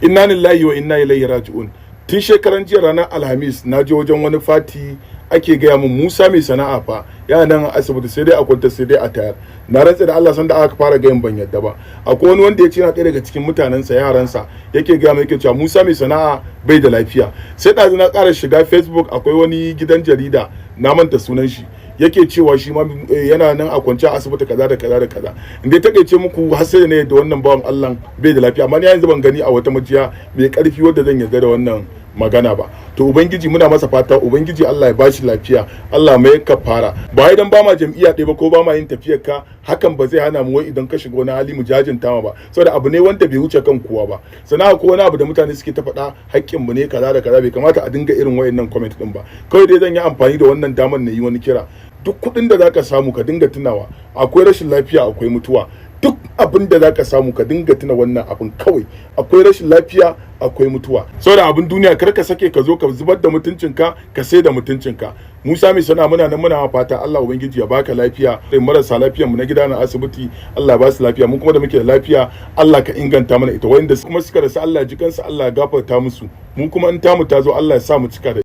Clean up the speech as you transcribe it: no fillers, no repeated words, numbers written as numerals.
Inna lillahi wa inna ilaihi raji'un. Tun shekaran jiya ranar Alhamis na je wajen wani fati ake gaya min Musa mai sana'a fa yana nan a asibiti sai dai a kwanta sai dai a tayar. Na rantsa da Allah sanda aka fara gayin ban yadda ba. Akwai wani wanda ya ce na ɗaya daga cikin mutanensa yaransa yake gaya min yake cewa Musa mai sana'a bai da lafiya. Sai ɗazu na ƙara shiga Facebook akwai wani gidan jarida na manta sunan shi. Yake cewa shi ma yana nan a kwance a asibiti kaza da kaza da kaza. In dai takeice muku har sai ne da wannan bawan Allah bai da lafiya amma ni yanzu ban gani a wata majiya mai karfi wadda zan yarda da wannan magana ba. To ubangiji muna masa fata ubangiji Allah ya bashi lafiya, Allah mai kafara. Ba idan ba ma jam'iyya ɗaya ba ko ba ma yin tafiyar ka hakan ba zai hana mu wai idan ka shiga wani hali mu jajinta ma ba saboda abu ne wanda bai wuce kan kowa ba. Sana'a ko wani abu da mutane suke ta faɗa haƙƙin mu ne kaza da kaza bai kamata a dinga irin wayannan comment din ba. Kawai dai zan yi amfani da wannan damar na yi wani kira. Duk kuɗin da zaka samu ka dinga tunawa akwai rashin lafiya akwai mutuwa. Duk abin da zaka samu ka dinga tuna wannan abin kawai akwai rashin lafiya akwai mutuwa. Saboda abin duniya kar ka sake ka zo ka zubar da mutuncinka ka sai da mutuncinka. Musa mai sana muna nan muna fata Allah ubangiji ya baka lafiya. Sai marasa lafiyar mu na gida na asibiti Allah ya ba su lafiya mu kuma da muke da lafiya Allah ka inganta mana ita wanda kuma suka rasa Allah ya ji kansu Allah ya gafarta musu mu kuma in tamu ta zo Allah ya sa mu cika da